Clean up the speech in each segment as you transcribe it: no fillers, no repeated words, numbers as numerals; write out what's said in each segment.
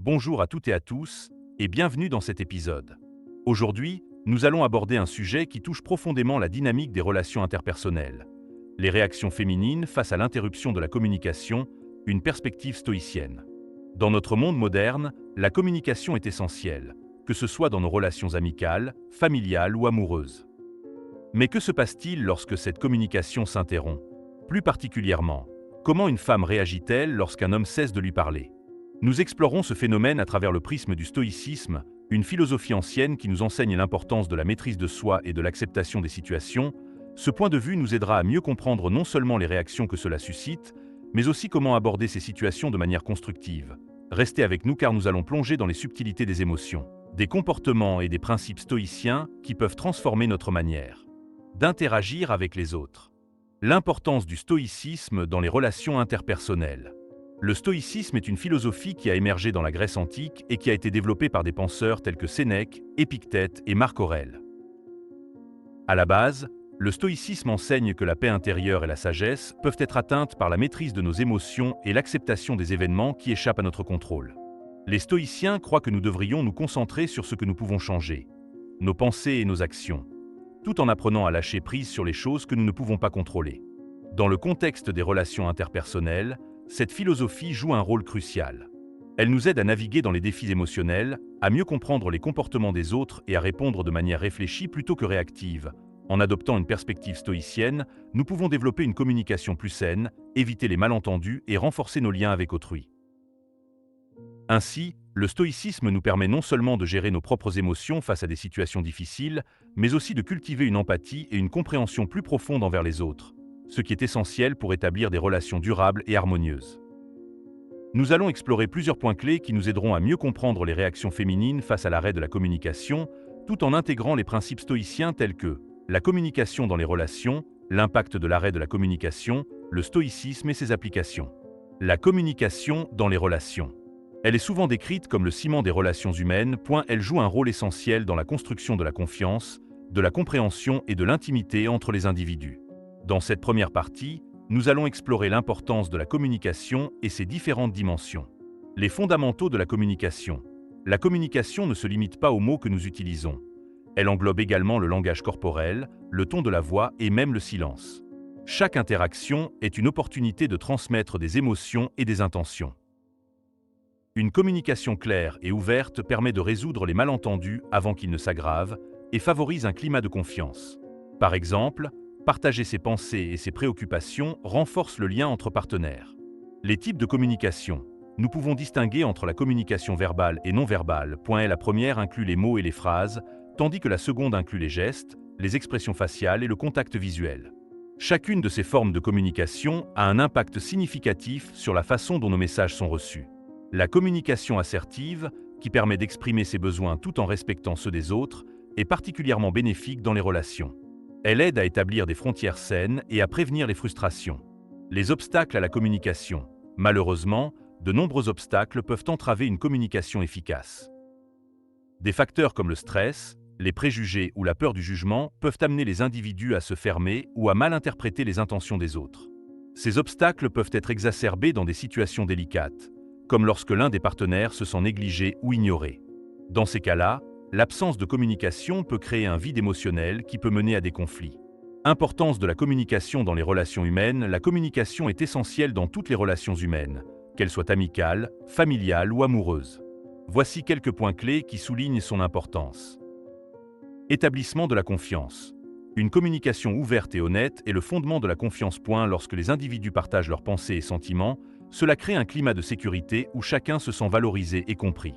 Bonjour à toutes et à tous, et bienvenue dans cet épisode. Aujourd'hui, nous allons aborder un sujet qui touche profondément la dynamique des relations interpersonnelles. Les réactions féminines face à l'interruption de la communication, une perspective stoïcienne. Dans notre monde moderne, la communication est essentielle, que ce soit dans nos relations amicales, familiales ou amoureuses. Mais que se passe-t-il lorsque cette communication s'interrompt? Plus particulièrement, comment une femme réagit-elle lorsqu'un homme cesse de lui parler? Nous explorons ce phénomène à travers le prisme du stoïcisme, une philosophie ancienne qui nous enseigne l'importance de la maîtrise de soi et de l'acceptation des situations. Ce point de vue nous aidera à mieux comprendre non seulement les réactions que cela suscite, mais aussi comment aborder ces situations de manière constructive. Restez avec nous car nous allons plonger dans les subtilités des émotions, des comportements et des principes stoïciens qui peuvent transformer notre manière d'interagir avec les autres. L'importance du stoïcisme dans les relations interpersonnelles. Le stoïcisme est une philosophie qui a émergé dans la Grèce antique et qui a été développée par des penseurs tels que Sénèque, Épictète et Marc Aurèle. À la base, le stoïcisme enseigne que la paix intérieure et la sagesse peuvent être atteintes par la maîtrise de nos émotions et l'acceptation des événements qui échappent à notre contrôle. Les stoïciens croient que nous devrions nous concentrer sur ce que nous pouvons changer, nos pensées et nos actions, tout en apprenant à lâcher prise sur les choses que nous ne pouvons pas contrôler. Dans le contexte des relations interpersonnelles, cette philosophie joue un rôle crucial. Elle nous aide à naviguer dans les défis émotionnels, à mieux comprendre les comportements des autres et à répondre de manière réfléchie plutôt que réactive. En adoptant une perspective stoïcienne, nous pouvons développer une communication plus saine, éviter les malentendus et renforcer nos liens avec autrui. Ainsi, le stoïcisme nous permet non seulement de gérer nos propres émotions face à des situations difficiles, mais aussi de cultiver une empathie et une compréhension plus profonde envers les autres, ce qui est essentiel pour établir des relations durables et harmonieuses. Nous allons explorer plusieurs points clés qui nous aideront à mieux comprendre les réactions féminines face à l'arrêt de la communication, tout en intégrant les principes stoïciens tels que la communication dans les relations, l'impact de l'arrêt de la communication, le stoïcisme et ses applications. La communication dans les relations. Elle est souvent décrite comme le ciment des relations humaines. Elle joue un rôle essentiel dans la construction de la confiance, de la compréhension et de l'intimité entre les individus. Dans cette première partie, nous allons explorer l'importance de la communication et ses différentes dimensions. Les fondamentaux de la communication. La communication ne se limite pas aux mots que nous utilisons. Elle englobe également le langage corporel, le ton de la voix et même le silence. Chaque interaction est une opportunité de transmettre des émotions et des intentions. Une communication claire et ouverte permet de résoudre les malentendus avant qu'ils ne s'aggravent et favorise un climat de confiance. Par exemple, partager ses pensées et ses préoccupations renforce le lien entre partenaires. Les types de communication. Nous pouvons distinguer entre la communication verbale et non verbale. La première inclut les mots et les phrases, tandis que la seconde inclut les gestes, les expressions faciales et le contact visuel. Chacune de ces formes de communication a un impact significatif sur la façon dont nos messages sont reçus. La communication assertive, qui permet d'exprimer ses besoins tout en respectant ceux des autres, est particulièrement bénéfique dans les relations. Elle aide à établir des frontières saines et à prévenir les frustrations. Les obstacles à la communication. Malheureusement, de nombreux obstacles peuvent entraver une communication efficace. Des facteurs comme le stress, les préjugés ou la peur du jugement peuvent amener les individus à se fermer ou à mal interpréter les intentions des autres. Ces obstacles peuvent être exacerbés dans des situations délicates, comme lorsque l'un des partenaires se sent négligé ou ignoré. Dans ces cas-là, l'absence de communication peut créer un vide émotionnel qui peut mener à des conflits. Importance de la communication dans les relations humaines. La communication est essentielle dans toutes les relations humaines, qu'elles soient amicales, familiales ou amoureuses. Voici quelques points clés qui soulignent son importance. Établissement de la confiance. Une communication ouverte et honnête est le fondement de la confiance. Lorsque les individus partagent leurs pensées et sentiments, cela crée un climat de sécurité où chacun se sent valorisé et compris.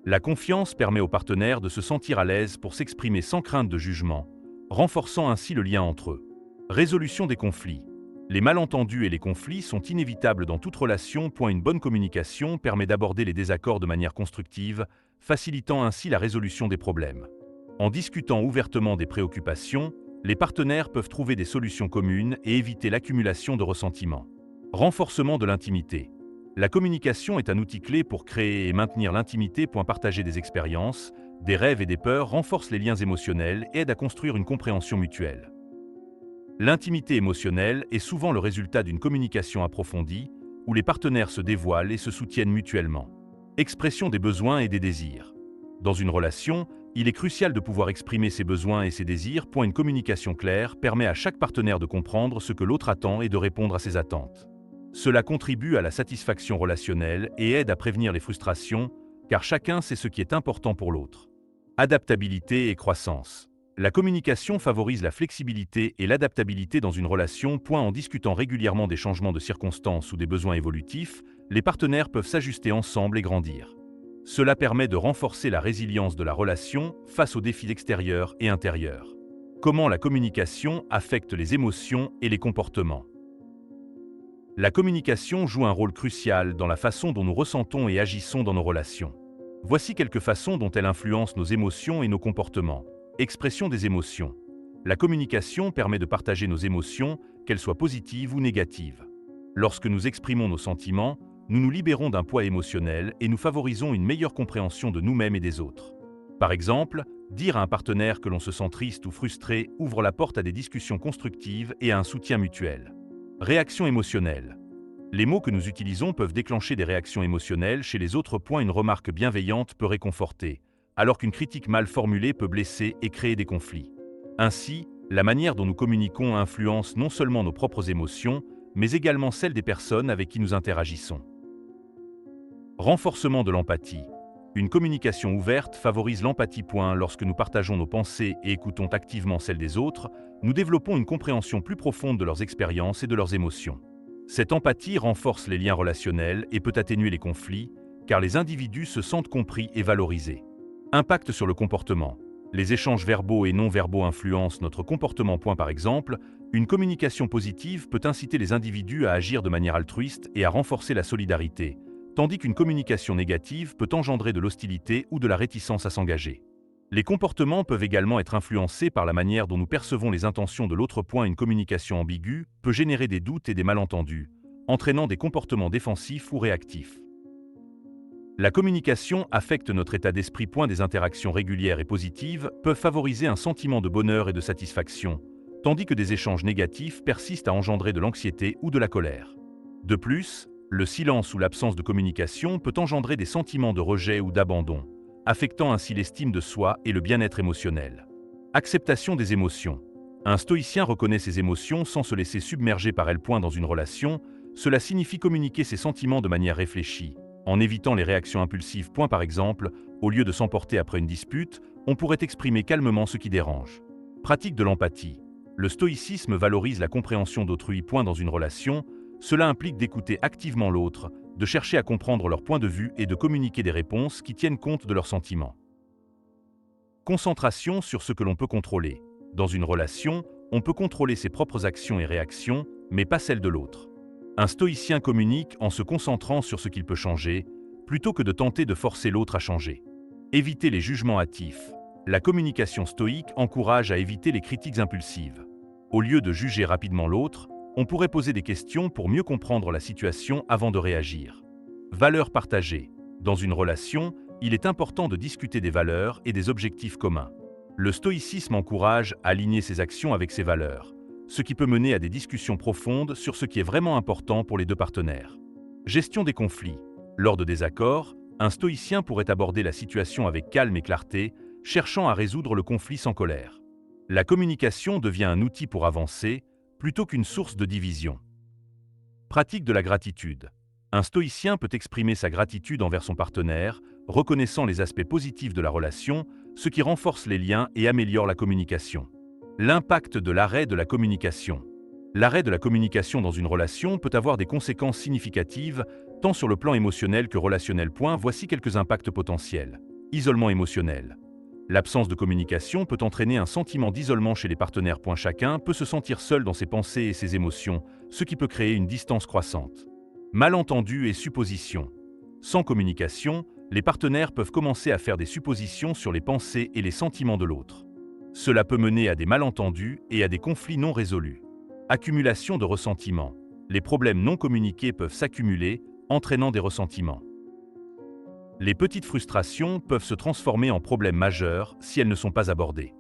La confiance permet aux partenaires de se sentir à l'aise pour s'exprimer sans crainte de jugement, renforçant ainsi le lien entre eux. Résolution des conflits. Les malentendus et les conflits sont inévitables dans toute relation. Une bonne communication permet d'aborder les désaccords de manière constructive, facilitant ainsi la résolution des problèmes. En discutant ouvertement des préoccupations, les partenaires peuvent trouver des solutions communes et éviter l'accumulation de ressentiments. Renforcement de l'intimité. La communication est un outil clé pour créer et maintenir l'intimité. Partager des expériences, des rêves et des peurs renforce les liens émotionnels et aide à construire une compréhension mutuelle. L'intimité émotionnelle est souvent le résultat d'une communication approfondie, où les partenaires se dévoilent et se soutiennent mutuellement. Expression des besoins et des désirs. Dans une relation, il est crucial de pouvoir exprimer ses besoins et ses désirs. Une communication claire permet à chaque partenaire de comprendre ce que l'autre attend et de répondre à ses attentes. Cela contribue à la satisfaction relationnelle et aide à prévenir les frustrations, car chacun sait ce qui est important pour l'autre. Adaptabilité et croissance. La communication favorise la flexibilité et l'adaptabilité dans une relation. En discutant régulièrement des changements de circonstances ou des besoins évolutifs, les partenaires peuvent s'ajuster ensemble et grandir. Cela permet de renforcer la résilience de la relation face aux défis extérieurs et intérieurs. Comment la communication affecte les émotions et les comportements? La communication joue un rôle crucial dans la façon dont nous ressentons et agissons dans nos relations. Voici quelques façons dont elle influence nos émotions et nos comportements. Expression des émotions. La communication permet de partager nos émotions, qu'elles soient positives ou négatives. Lorsque nous exprimons nos sentiments, nous nous libérons d'un poids émotionnel et nous favorisons une meilleure compréhension de nous-mêmes et des autres. Par exemple, dire à un partenaire que l'on se sent triste ou frustré ouvre la porte à des discussions constructives et à un soutien mutuel. Réaction émotionnelle. Les mots que nous utilisons peuvent déclencher des réactions émotionnelles chez les autres. Une remarque bienveillante peut réconforter, alors qu'une critique mal formulée peut blesser et créer des conflits. Ainsi, la manière dont nous communiquons influence non seulement nos propres émotions, mais également celles des personnes avec qui nous interagissons. Renforcement de l'empathie. Une communication ouverte favorise l'empathie. Lorsque nous partageons nos pensées et écoutons activement celles des autres, nous développons une compréhension plus profonde de leurs expériences et de leurs émotions. Cette empathie renforce les liens relationnels et peut atténuer les conflits, car les individus se sentent compris et valorisés. Impact sur le comportement. Les échanges verbaux et non verbaux influencent notre comportement. Par exemple, une communication positive peut inciter les individus à agir de manière altruiste et à renforcer la solidarité, tandis qu'une communication négative peut engendrer de l'hostilité ou de la réticence à s'engager. Les comportements peuvent également être influencés par la manière dont nous percevons les intentions de l'autre. Une communication ambiguë peut générer des doutes et des malentendus, entraînant des comportements défensifs ou réactifs. La communication affecte notre état d'esprit. Des interactions régulières et positives peuvent favoriser un sentiment de bonheur et de satisfaction, tandis que des échanges négatifs persistent à engendrer de l'anxiété ou de la colère. De plus, le silence ou l'absence de communication peut engendrer des sentiments de rejet ou d'abandon, affectant ainsi l'estime de soi et le bien-être émotionnel. Acceptation des émotions. Un stoïcien reconnaît ses émotions sans se laisser submerger par elles. Dans une relation, cela signifie communiquer ses sentiments de manière réfléchie, en évitant les réactions impulsives. Par exemple, au lieu de s'emporter après une dispute, on pourrait exprimer calmement ce qui dérange. Pratique de l'empathie. Le stoïcisme valorise la compréhension d'autrui. Dans une relation, cela implique d'écouter activement l'autre, de chercher à comprendre leur point de vue et de communiquer des réponses qui tiennent compte de leurs sentiments. Concentration sur ce que l'on peut contrôler. Dans une relation, on peut contrôler ses propres actions et réactions, mais pas celles de l'autre. Un stoïcien communique en se concentrant sur ce qu'il peut changer, plutôt que de tenter de forcer l'autre à changer. Éviter les jugements hâtifs. La communication stoïque encourage à éviter les critiques impulsives. Au lieu de juger rapidement l'autre, on pourrait poser des questions pour mieux comprendre la situation avant de réagir. Valeurs partagées. Dans une relation, il est important de discuter des valeurs et des objectifs communs. Le stoïcisme encourage à aligner ses actions avec ses valeurs, ce qui peut mener à des discussions profondes sur ce qui est vraiment important pour les deux partenaires. Gestion des conflits. Lors de désaccords, un stoïcien pourrait aborder la situation avec calme et clarté, cherchant à résoudre le conflit sans colère. La communication devient un outil pour avancer, plutôt qu'une source de division. Pratique de la gratitude. Un stoïcien peut exprimer sa gratitude envers son partenaire, reconnaissant les aspects positifs de la relation, ce qui renforce les liens et améliore la communication. L'impact de l'arrêt de la communication. L'arrêt de la communication dans une relation peut avoir des conséquences significatives, tant sur le plan émotionnel que relationnel. Voici quelques impacts potentiels. Isolement émotionnel. L'absence de communication peut entraîner un sentiment d'isolement chez les partenaires. Chacun peut se sentir seul dans ses pensées et ses émotions, ce qui peut créer une distance croissante. Malentendus et suppositions. Sans communication, les partenaires peuvent commencer à faire des suppositions sur les pensées et les sentiments de l'autre. Cela peut mener à des malentendus et à des conflits non résolus. Accumulation de ressentiments. Les problèmes non communiqués peuvent s'accumuler, entraînant des ressentiments. Les petites frustrations peuvent se transformer en problèmes majeurs si elles ne sont pas abordées.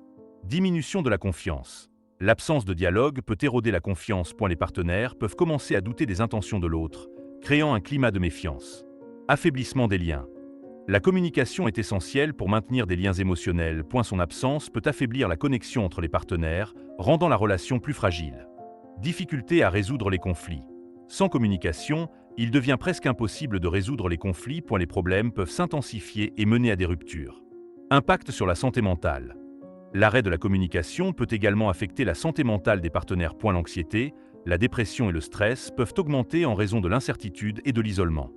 Diminution de la confiance. L'absence de dialogue peut éroder la confiance. Les partenaires peuvent commencer à douter des intentions de l'autre, créant un climat de méfiance. Affaiblissement des liens. La communication est essentielle pour maintenir des liens émotionnels, son absence peut affaiblir la connexion entre les partenaires, rendant la relation plus fragile. Difficulté à résoudre les conflits. Sans communication, il devient presque impossible de résoudre les conflits, les problèmes peuvent s'intensifier et mener à des ruptures. Impact sur la santé mentale. L'arrêt de la communication peut également affecter la santé mentale des partenaires. L'anxiété, la dépression et le stress peuvent augmenter en raison de l'incertitude et de l'isolement.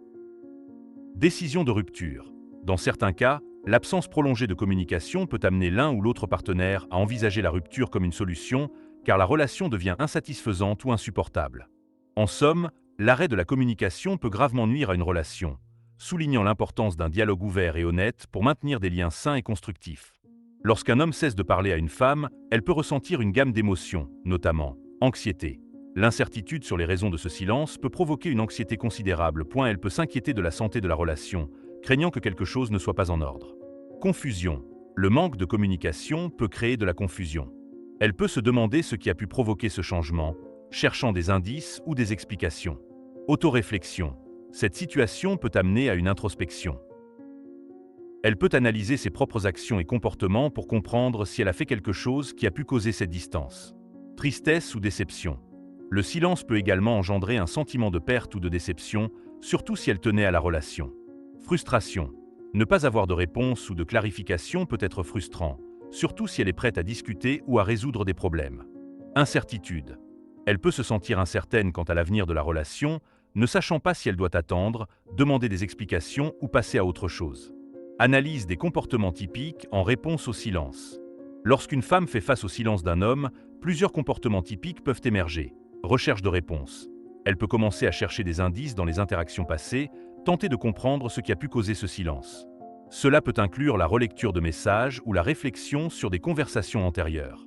Décision de rupture. Dans certains cas, l'absence prolongée de communication peut amener l'un ou l'autre partenaire à envisager la rupture comme une solution, car la relation devient insatisfaisante ou insupportable. En somme, l'arrêt de la communication peut gravement nuire à une relation, soulignant l'importance d'un dialogue ouvert et honnête pour maintenir des liens sains et constructifs. Lorsqu'un homme cesse de parler à une femme, elle peut ressentir une gamme d'émotions, notamment anxiété. L'incertitude sur les raisons de ce silence peut provoquer une anxiété considérable. Elle peut s'inquiéter de la santé de la relation, craignant que quelque chose ne soit pas en ordre. Confusion. Le manque de communication peut créer de la confusion. Elle peut se demander ce qui a pu provoquer ce changement, cherchant des indices ou des explications. Autoréflexion. Cette situation peut amener à une introspection. Elle peut analyser ses propres actions et comportements pour comprendre si elle a fait quelque chose qui a pu causer cette distance. Tristesse ou déception. Le silence peut également engendrer un sentiment de perte ou de déception, surtout si elle tenait à la relation. Frustration. Ne pas avoir de réponse ou de clarification peut être frustrant, surtout si elle est prête à discuter ou à résoudre des problèmes. Incertitude. Elle peut se sentir incertaine quant à l'avenir de la relation, ne sachant pas si elle doit attendre, demander des explications ou passer à autre chose. Analyse des comportements typiques en réponse au silence. Lorsqu'une femme fait face au silence d'un homme, plusieurs comportements typiques peuvent émerger. Recherche de réponse. Elle peut commencer à chercher des indices dans les interactions passées, tenter de comprendre ce qui a pu causer ce silence. Cela peut inclure la relecture de messages ou la réflexion sur des conversations antérieures.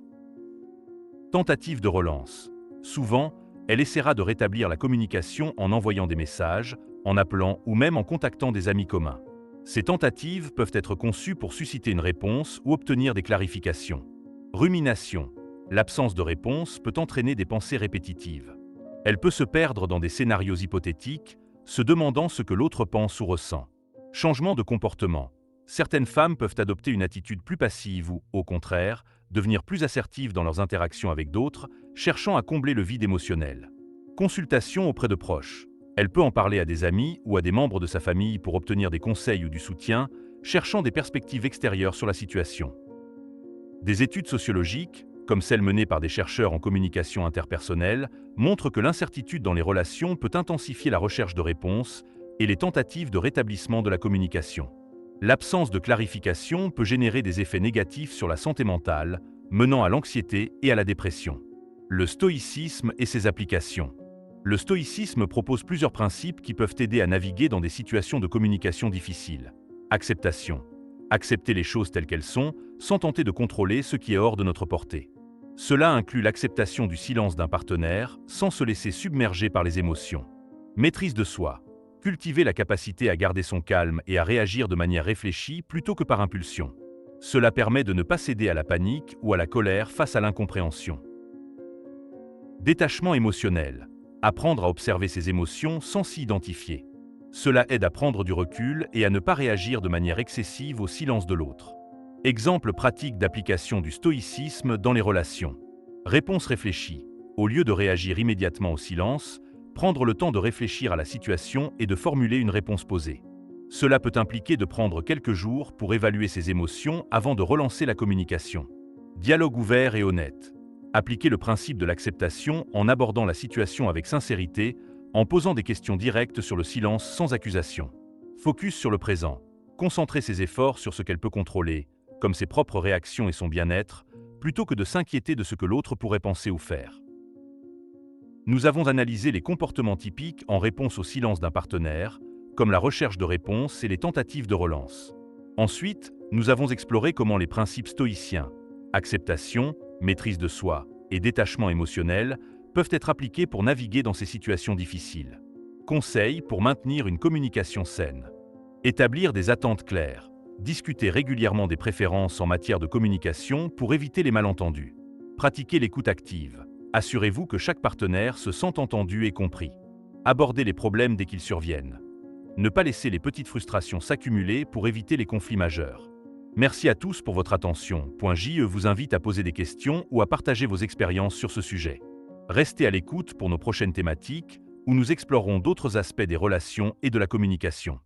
Tentative de relance. Souvent, elle essaiera de rétablir la communication en envoyant des messages, en appelant ou même en contactant des amis communs. Ces tentatives peuvent être conçues pour susciter une réponse ou obtenir des clarifications. Rumination. L'absence de réponse peut entraîner des pensées répétitives. Elle peut se perdre dans des scénarios hypothétiques, se demandant ce que l'autre pense ou ressent. Changement de comportement. Certaines femmes peuvent adopter une attitude plus passive ou, au contraire, devenir plus assertives dans leurs interactions avec d'autres, cherchant à combler le vide émotionnel. Consultation auprès de proches. Elle peut en parler à des amis ou à des membres de sa famille pour obtenir des conseils ou du soutien, cherchant des perspectives extérieures sur la situation. Des études sociologiques, comme celles menées par des chercheurs en communication interpersonnelle, montrent que l'incertitude dans les relations peut intensifier la recherche de réponses et les tentatives de rétablissement de la communication. L'absence de clarification peut générer des effets négatifs sur la santé mentale, menant à l'anxiété et à la dépression. Le stoïcisme et ses applications. Le stoïcisme propose plusieurs principes qui peuvent aider à naviguer dans des situations de communication difficiles. Acceptation. Accepter les choses telles qu'elles sont, sans tenter de contrôler ce qui est hors de notre portée. Cela inclut l'acceptation du silence d'un partenaire, sans se laisser submerger par les émotions. Maîtrise de soi. Cultiver la capacité à garder son calme et à réagir de manière réfléchie plutôt que par impulsion. Cela permet de ne pas céder à la panique ou à la colère face à l'incompréhension. Détachement émotionnel. Apprendre à observer ses émotions sans s'y identifier. Cela aide à prendre du recul et à ne pas réagir de manière excessive au silence de l'autre. Exemple pratique d'application du stoïcisme dans les relations. Réponse réfléchie. Au lieu de réagir immédiatement au silence, prendre le temps de réfléchir à la situation et de formuler une réponse posée. Cela peut impliquer de prendre quelques jours pour évaluer ses émotions avant de relancer la communication. Dialogue ouvert et honnête. Appliquer le principe de l'acceptation en abordant la situation avec sincérité, en posant des questions directes sur le silence sans accusation. Focus sur le présent. Concentrer ses efforts sur ce qu'elle peut contrôler, comme ses propres réactions et son bien-être, plutôt que de s'inquiéter de ce que l'autre pourrait penser ou faire. Nous avons analysé les comportements typiques en réponse au silence d'un partenaire, comme la recherche de réponses et les tentatives de relance. Ensuite, nous avons exploré comment les principes stoïciens, acceptation, maîtrise de soi et détachement émotionnel, peuvent être appliqués pour naviguer dans ces situations difficiles. Conseils pour maintenir une communication saine. Établir des attentes claires. Discuter régulièrement des préférences en matière de communication pour éviter les malentendus. Pratiquer l'écoute active. Assurez-vous que chaque partenaire se sente entendu et compris. Aborder les problèmes dès qu'ils surviennent. Ne pas laisser les petites frustrations s'accumuler pour éviter les conflits majeurs. Merci à tous pour votre attention. .je vous invite à poser des questions ou à partager vos expériences sur ce sujet. Restez à l'écoute pour nos prochaines thématiques, où nous explorerons d'autres aspects des relations et de la communication.